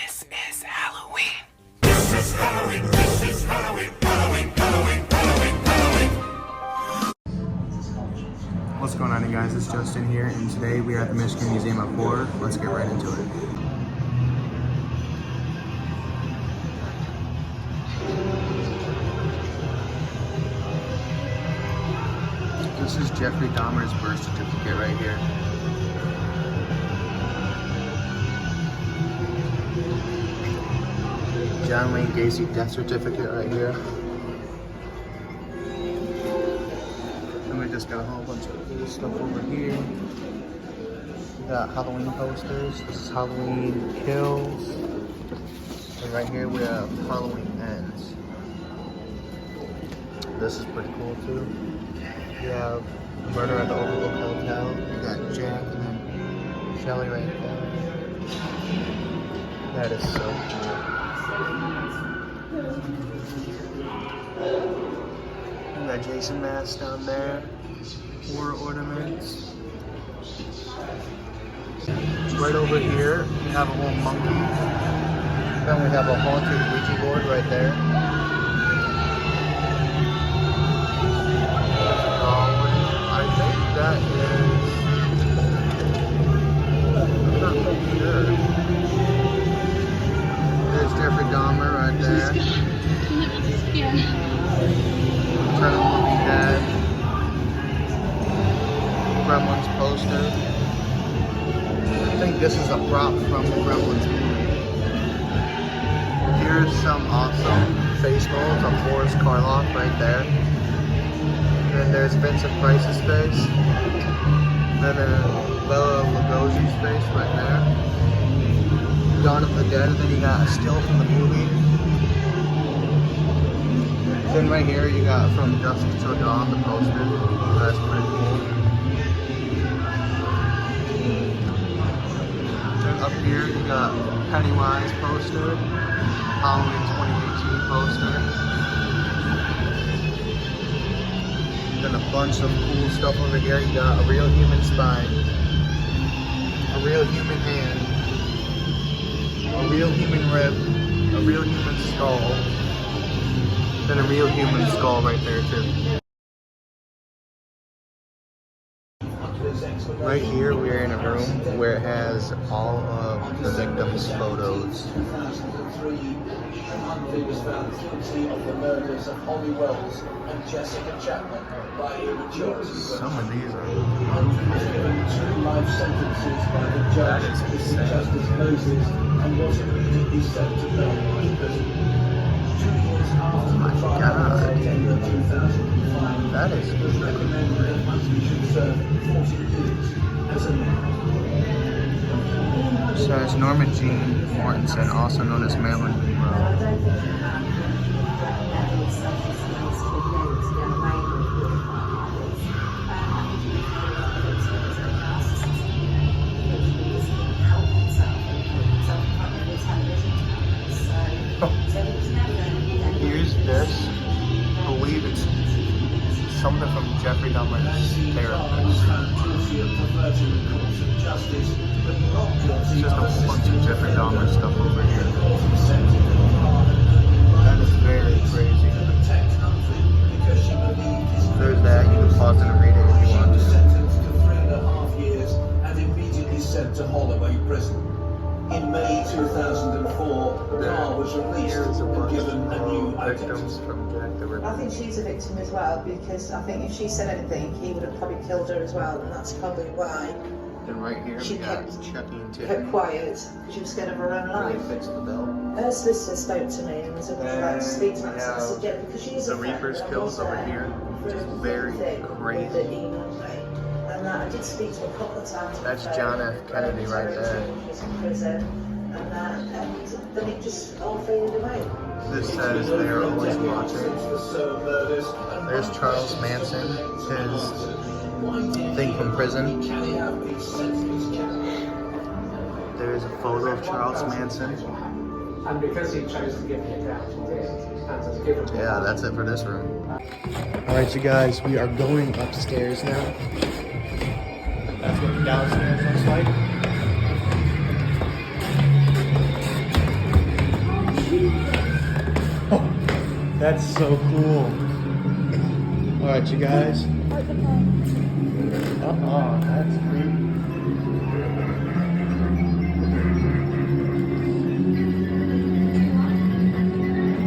This is Halloween. This is Halloween. This is Halloween. Halloween. Halloween. Halloween. Halloween. What's going on, you guys? It's Justin here, and today we are at the Michigan Museum of Horror. Let's get right into it. This is Jeffrey Dahmer's birth certificate right here. John Wayne Gacy death certificate right here. And we just got a whole bunch of cool stuff over here. We got Halloween posters. This is Halloween Kills. And right here we have Halloween Ends. This is pretty cool too. We have Murder at the Overlook Hotel. We got Jack and then Shelly right there. That is so cool. We got Jason masks down there. Horror ornaments. Right over here, we have a little monkey. Then we have a haunted Ouija board right there. I think that is... I'm not really sure. There's Jeffrey Dahmer right there. Turn of the Living Dead. Gremlins poster. I think this is a prop from the Gremlins movie. Here's some awesome face molds of Boris Karloff right there. Then there's Vincent Price's face. Then there's Bela Lugosi's face right there. Dawn of the Dead, and then you got a still from the movie. Then right here you got From Dusk Till Dawn, the poster. That's pretty cool. Then up here you got Pennywise poster, Halloween 2018 poster. Then a bunch of cool stuff over here. You got a real human spine, a real human hand, a real human rib, a real human skull, then a real human skull right there too. Right here we're in a room where it has all of the victims' photos. Was found guilty of the murders of Holly Wells and Jessica Chapman by Reupload. Some of these are... Two life sentences by the judge, Mr. Justice Moses, and was immediately sent to Belmont prison. 2 years after the trial in September 2005, That is it was recommended that he should serve 40 years as a man. So it's Norma Jean Mortensen, also known as Marilyn Monroe. Here's this. I believe it's something from Jeffrey Dahmer's therapist. It's just a whole bunch of Jeffrey Dahmer stuff over here. That is very crazy. There's that. You can pause it and read it if you want to. Sentenced to 3.5 years and immediately sent to Holloway Prison. In May 2004, Carr was released and given a new identity. Victims from Jack the Ripper. I think she's a victim as well, because I think if she said anything, he would have probably killed her as well, and that's probably why And right here she we got kept Chucky and kept Tiffany. quiet. She was scared of her own Really life. fixed the bell. Her solicitor spoke to me and was about to speak to me. So I Yeah. said, yeah, because she's The a friend, Reaper's and I Kills was over there here, for which is a very thing crazy. with the email thing. And I did speak to her a couple of times. That's John F. Kennedy right there. He was in prison, and then it just all faded away. This says they are always watching. There's Charles Manson, his thing from prison. There's a photo of Charles Manson. And because he chose to give the account, he did. And has given it. Yeah, that's it for this room. Alright, you guys, we are going upstairs now. That's what the downstairs looks like. That's so cool. Alright, you guys. That's creepy.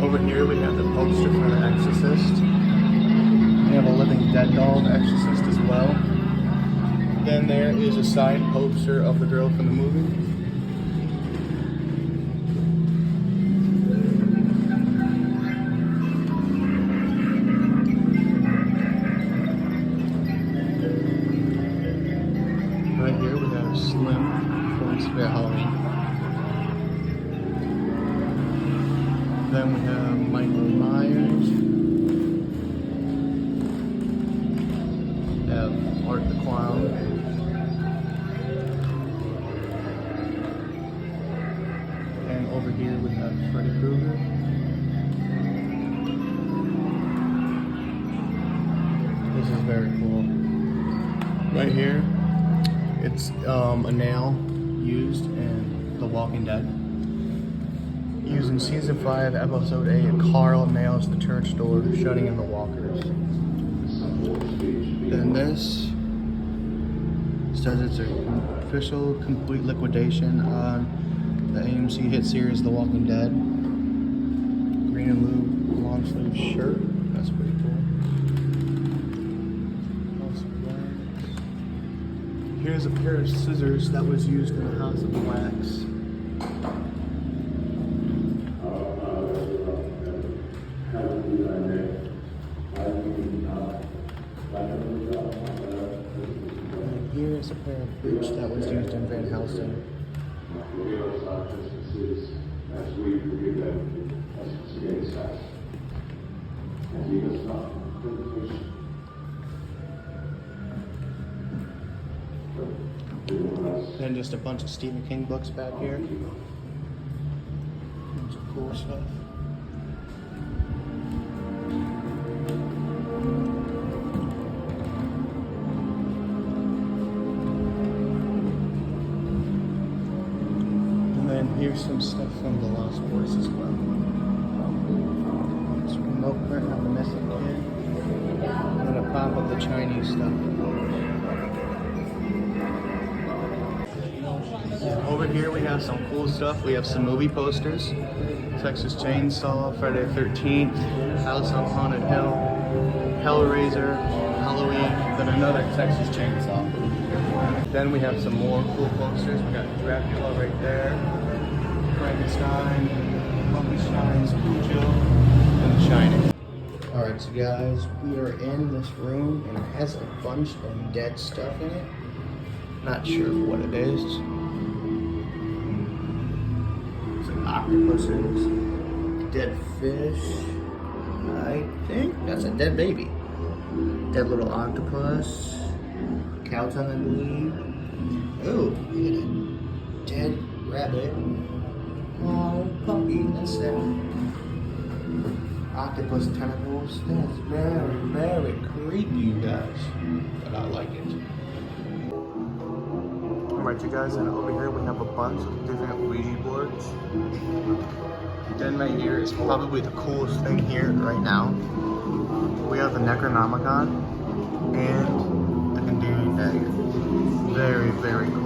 Over here we have the poster for The Exorcist. We have a Living Dead doll, The Exorcist as well. Then there is a signed poster of the girl from the movie. Right here we have Slim from Spirit Halloween. Then we have Michael Myers. We have Art the Clown. And over here we have Freddy Krueger. This is very cool. Right here, it's a nail used in The Walking Dead. Used in season 5, episode 8, Carl nails the church door, shutting in the walkers. Then this says it's an official complete liquidation on the AMC hit series The Walking Dead. Green and blue long sleeve shirt. That's pretty cool. Here's a pair of scissors that was used in the House of Wax. And here's a pair of boots that was used in Van Helsing. And just a bunch of Stephen King books back here. Bunch of cool stuff. And then here's some stuff from The Lost Boys as well. This remote print of the missing kid. And then a pop of the Chinese stuff. Over here we have some cool stuff. We have some movie posters. Texas Chainsaw, Friday the 13th, House on Haunted Hill, Hellraiser, Halloween, then another Texas Chainsaw. Then we have some more cool posters. We got Dracula right there, Frankenstein, Frankenstein's Cujo, and The Shining. Alright, so guys, we are in this room and it has a bunch of dead stuff in it. Not sure what it is. Octopuses, dead fish, I think that's a dead baby, dead little octopus, cow tongue I believe, oh, we got a dead rabbit, oh puppy, that's sad, octopus tentacles, that's very, very creepy you guys, but I like it. Alright you guys, and over here we have a bunch of different Ouija boards. Then right here is probably the coolest thing here right now. We have the Necronomicon and the Endearing Dagger. Very, very cool.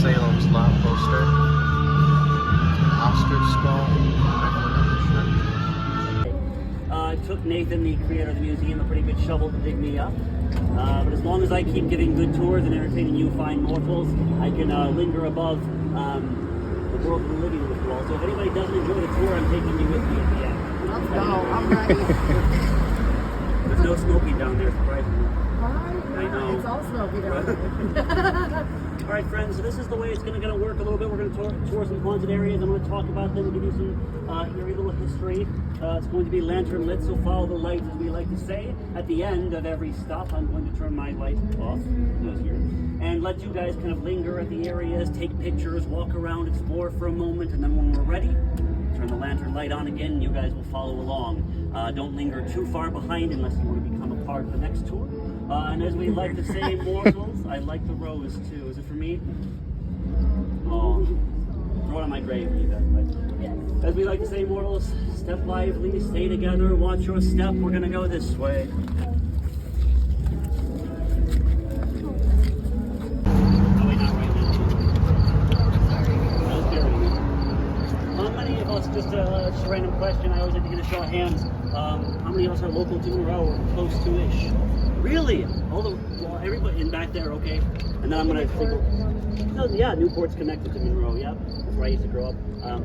Salem's Lot poster. Oscar skull. It took Nathan, the creator of the museum, a pretty good shovel to dig me up. But as long as I keep giving good tours and entertaining you fine mortals, I can linger above the world of the living with you all. So if anybody doesn't enjoy the tour, I'm taking you with me at the end. Let's go. I'm ready. There's no smoking down there, surprisingly. Why? I know. It's all smoky down there. All right, friends, so this is the way it's going to work a little bit. We're going to tour some haunted areas. I'm going to talk about them and give you some eerie little history. It's going to be lantern lit, so follow the light, as we like to say. At the end of every stop, I'm going to turn my light off, here, and let you guys kind of linger at the areas, take pictures, walk around, explore for a moment, and then when we're ready, turn the lantern light on again, and you guys will follow along. Don't linger too far behind unless you want to become a part of the next tour. And as we like to say, mortals, I like the rose too. Is it for me? Oh, throw it on my grave, you guys. But as we like to say, mortals, step lively, stay together, watch your step. We're gonna go this way. Oh wait, not right now. I was burying you. How many of us, just a random question, I always like to get a show of hands. How many of us are local to Monroe or close to-ish? Really? Well, everybody in back there, okay. And then I'm gonna think, yeah, Newport's connected to Monroe, yeah. That's where I used to grow up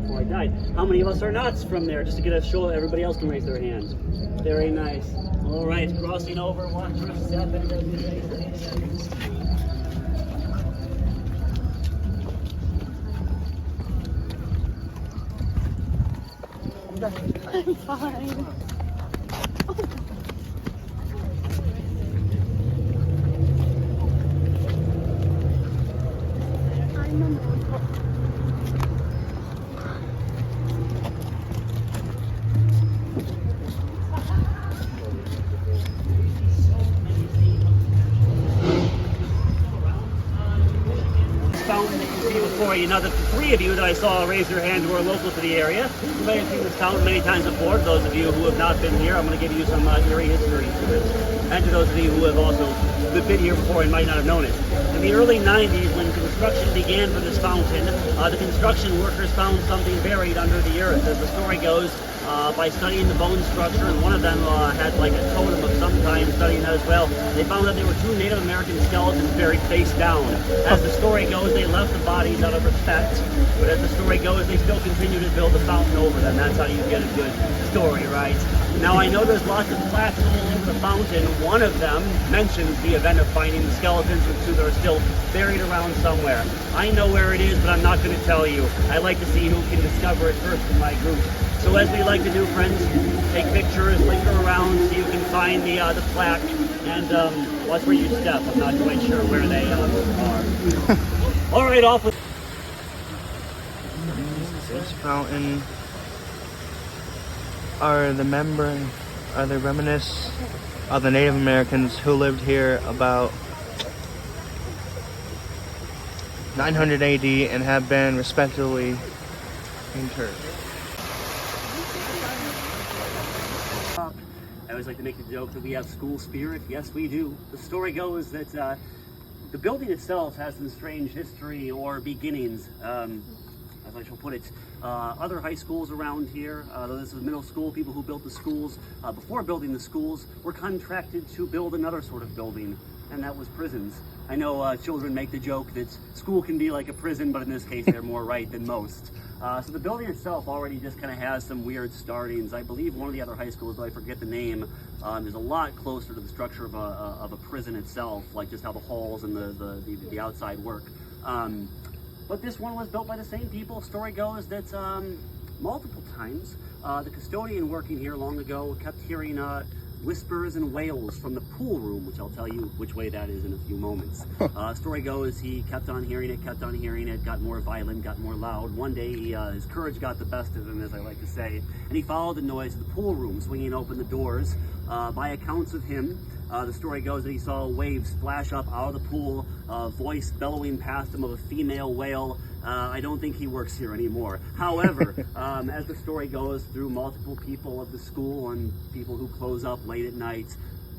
before I died. How many of us are not from there? Just to get a show, everybody else can raise their hands. Very nice. All right, crossing over, watch your step, I'm fine. Fountain that you see before you. Now, the three of you that I saw raise your hand who are local to the area, you may have seen this fountain many times before. For those of you who have not been here, I'm going to give you some eerie history to this. And to those of you who have also been here before and might not have known it. In the early 90s, when construction began for this fountain, the construction workers found something buried under the earth. As the story goes, by studying the bone structure, and one of them had like a totem of some kind, studying that as well, they found that there were two Native American skeletons buried face down. As the story goes, they left the bodies out of respect, but as the story goes, they still continue to build the fountain over them. That's how you get a good story, right? Now, I know there's lots of plaques all over the fountain. One of them mentions the event of finding the skeletons, and two that are still buried around somewhere. I know where it is, but I'm not going to tell you. I like to see who can discover it first in my group. So as we like to do, friends, take pictures, linger around, see you can find the plaque, and watch where you step. I'm not quite sure where they are. All right, off with... This fountain are the reminiscence of the Native Americans who lived here about 900 AD and have been respectively interred. I always like to make the joke that we have school spirit. Yes, we do. The story goes that the building itself has some strange history or beginnings, as I shall put it. Other high schools around here, though this is middle school, people who built the schools, before building the schools, were contracted to build another sort of building, and that was prisons. I know children make the joke that school can be like a prison, but in this case they're more right than most. So the building itself already just kind of has some weird startings. I believe one of the other high schools, though I forget the name, is a lot closer to the structure of a prison itself, like just how the halls and the outside work. But this one was built by the same people. Story goes that multiple times the custodian working here long ago kept hearing whispers and wails from the pool room, which I'll tell you which way that is in a few moments. Story goes, he kept on hearing it, got more violent, got more loud. One day, his courage got the best of him, as I like to say, and he followed the noise of the pool room, swinging open the doors. By accounts of him, the story goes that he saw waves splash up out of the pool, a voice bellowing past him of a female whale. I don't think he works here anymore. However, as the story goes, through multiple people of the school and people who close up late at night,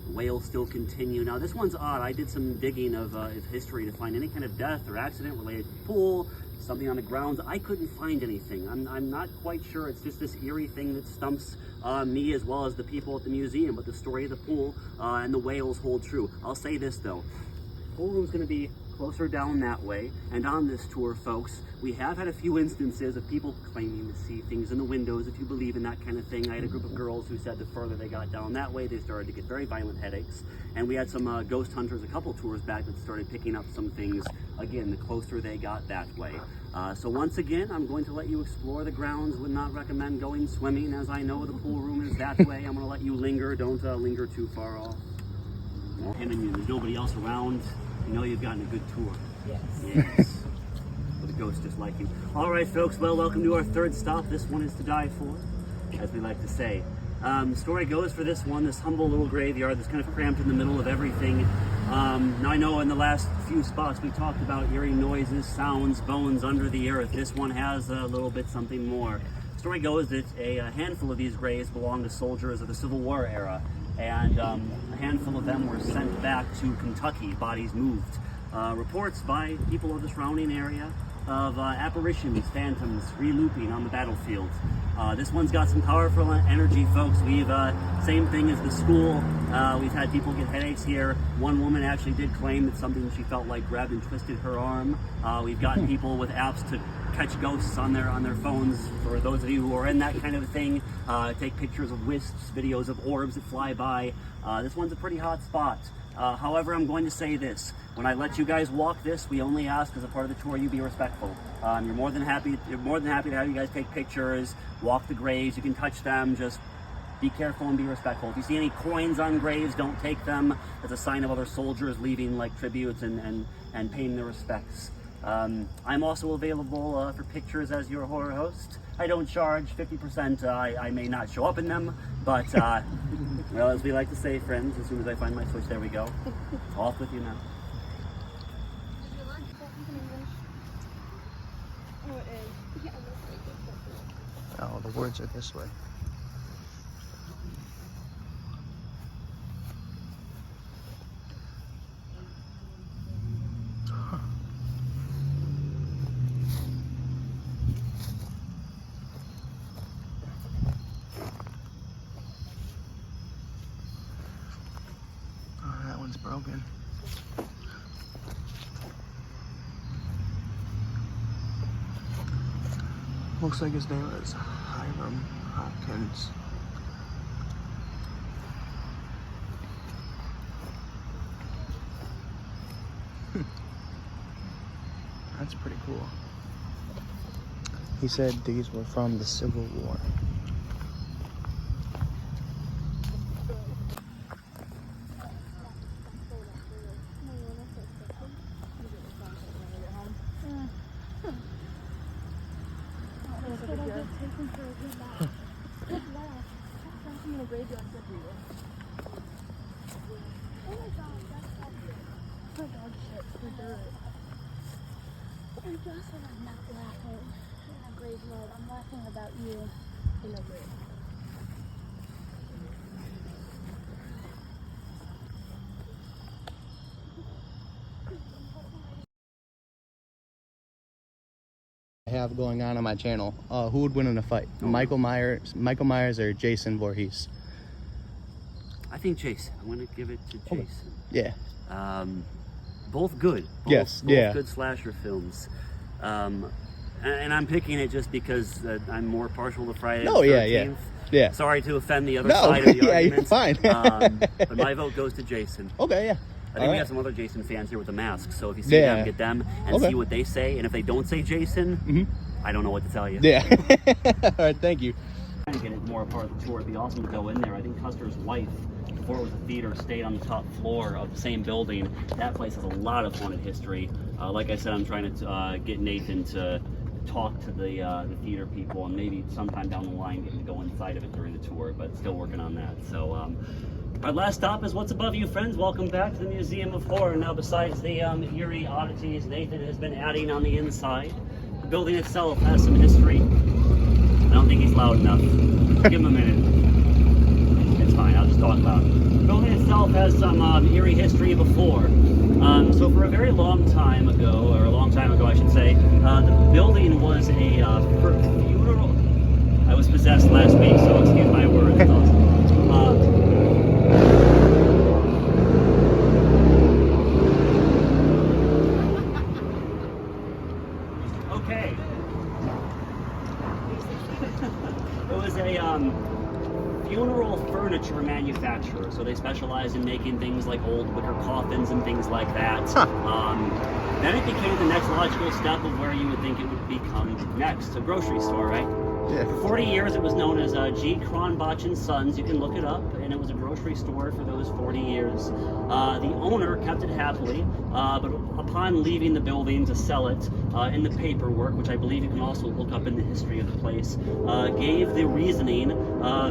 the whales still continue. Now, this one's odd. I did some digging of history to find any kind of death or accident related to the pool, something on the grounds. I couldn't find anything. I'm not quite sure. It's just this eerie thing that stumps me as well as the people at the museum, but the story of the pool and the whales hold true. I'll say this, though. The pool room's going to be closer down that way. And on this tour, folks, we have had a few instances of people claiming to see things in the windows, if you believe in that kind of thing. I had a group of girls who said the further they got down that way, they started to get very violent headaches. And we had some ghost hunters a couple tours back that started picking up some things, again, the closer they got that way. So once again, I'm going to let you explore the grounds. Would not recommend going swimming, as I know the pool room is that way. I'm going to let you linger. Don't linger too far off. Him and you, there's nobody else around. You know you've gotten a good tour. Yes. With a ghost just like you. All right, folks. Well, welcome to our third stop. This one is to die for, as we like to say. Story goes for this one, this humble little graveyard that's kind of cramped in the middle of everything. Now I know in the last few spots we talked about eerie noises, sounds, bones under the earth. This one has a little bit something more. Story goes that a handful of these graves belonged to soldiers of the Civil War era, and a handful of them were sent back to Kentucky, bodies moved. Reports by people of the surrounding area of apparitions, phantoms, relooping on the battlefield. This one's got some powerful energy, folks. We've, same thing as the school, we've had people get headaches here. One woman actually did claim that something she felt like grabbed and twisted her arm. We've got people with apps to catch ghosts on their phones. For those of you who are in that kind of thing, take pictures of wisps, videos of orbs that fly by. This one's a pretty hot spot. However, I'm going to say this. When I let you guys walk this, we only ask as a part of the tour you be respectful. You're more than happy to have you guys take pictures, walk the graves, you can touch them, just be careful and be respectful. If you see any coins on graves, don't take them as a sign of other soldiers leaving like tributes and paying their respects. I'm also available for pictures as your horror host. I don't charge 50%. I may not show up in them, but well, as we like to say, friends, as soon as I find my switch, there we go. Off with you now. Oh, the words are this way. Oh, that one's broken. Looks like his name is Hiram Hopkins. That's pretty cool. He said these were from the Civil War. I'm not laughing in a grave mode. I'm laughing about you in a grave. I have going on my channel. Who would win in a fight? Michael Myers or Jason Voorhees? I think Jason. I'm going to give it to Jason. Yeah. Both good. Both good slasher films. And I'm picking it just because I'm more partial to Friday the 13th. Yeah. Sorry to offend the other side of the argument. You're fine. But my vote goes to Jason. Okay, yeah. I think we have some other Jason fans here with the masks, so if you see them, get them and see what they say. And if they don't say Jason, I don't know what to tell you. Yeah. All right, thank you. Trying to get it more a part of the tour. It'd be awesome to go in there. I think Custer's wife, before it was a theater, stayed on the top floor of the same building. That place has a lot of haunted history. Like I said, I'm trying to get Nathan to talk to the theater people, and maybe sometime down the line get to go inside of it during the tour, but still working on that. So our last stop is what's above you, friends. Welcome back to the Museum of Horror. Now, besides the eerie oddities Nathan has been adding on the inside, the building itself has some history. I don't think he's loud enough. Give him a minute. It's fine, I'll just talk loud. The building itself has some eerie history before. So for a very long time ago, I should say, the building was a funeral. I was possessed last week, so excuse my words. Okay. It was a funeral furniture manufacturer, so they specialize in making things like old wicker coffins and things like that. Then it became the next logical step of where you would think it would become next, a grocery store, right? Yeah. For 40 years, it was known as G. Kronbach and Sons. You can look it up, and it was a grocery store for those 40 years. The owner kept it happily, but upon leaving the building to sell it, in the paperwork, which I believe you can also look up in the history of the place, gave the reasoning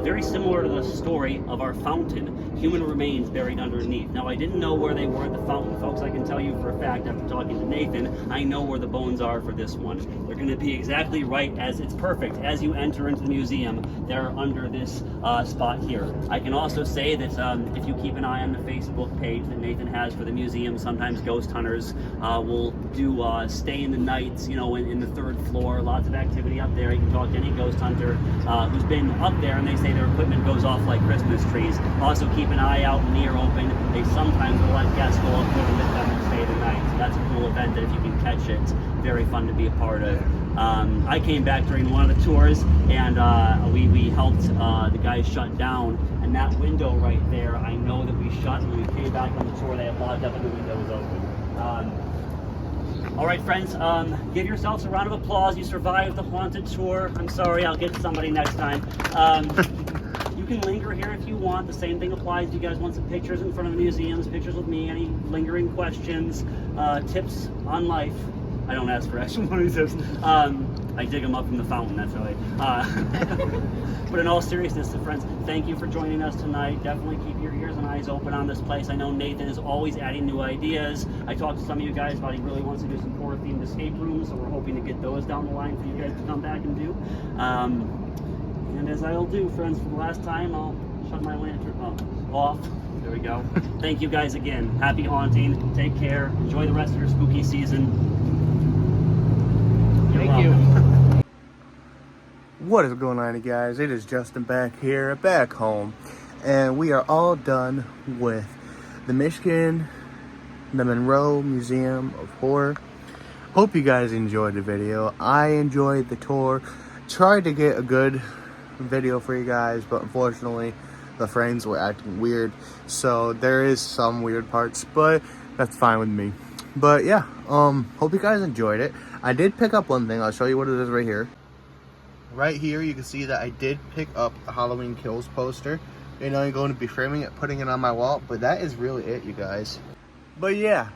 very similar to the story of our fountain, human remains buried underneath. Now, I didn't know where they were at the fountain, folks. I can tell you for a fact after talking to Nathan, I know where the bones are for this one. They're going to be exactly right as it's perfect. As you enter into the museum, they're under this spot here. I can also say that if you keep an eye on the Facebook page that Nathan has for the museum, sometimes ghost hunters will do stay in the nights, you know, in the 3rd floor. Lots of activity up there. You can talk to any ghost hunter who's been up there, and they say their equipment goes off like Christmas trees. Also, keep an eye out and ear open. They sometimes will let guests go up there with them and stay the night. So that's a cool event that if you can catch it, very fun to be a part of. I came back during one of the tours, and we helped the guys shut down, and that window right there, I know that we shut, and when we came back on the tour, they had locked up and the window was open. All right, friends, give yourselves a round of applause. You survived the haunted tour. I'm sorry, I'll get somebody next time. You can linger here if you want. The same thing applies if you guys want some pictures in front of the museums, pictures with me, any lingering questions, tips on life. I don't ask for extra money tips. I dig them up from the fountain, that's really. But in all seriousness, friends, thank you for joining us tonight. Definitely keep your ears and eyes open on this place. I know Nathan is always adding new ideas. I talked to some of you guys about he really wants to do some horror-themed escape rooms, so we're hoping to get those down the line for you guys to come back and do. And as I'll do, friends, for the last time, I'll shut my lantern off. There we go. Thank you guys again. Happy haunting. Take care. Enjoy the rest of your spooky season. Thank you. What is going on, guys? It is Justin back here, back home, and we are all done with the Monroe Museum of Horror. Hope you guys enjoyed the video. I enjoyed the tour. Tried to get a good video for you guys, but unfortunately the frames were acting weird, so there is some weird parts, but that's fine with me. But yeah, hope you guys enjoyed it. I did pick up one thing. I'll show you what it is right here. Right here, you can see that I did pick up a Halloween Kills poster. And I'm going to be framing it, putting it on my wall. But that is really it, you guys. But yeah,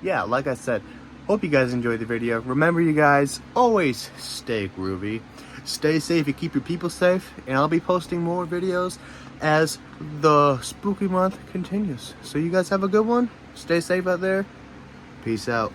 like I said, hope you guys enjoyed the video. Remember, you guys, always stay groovy. Stay safe and keep your people safe. And I'll be posting more videos as the spooky month continues. So you guys have a good one. Stay safe out there. Peace out.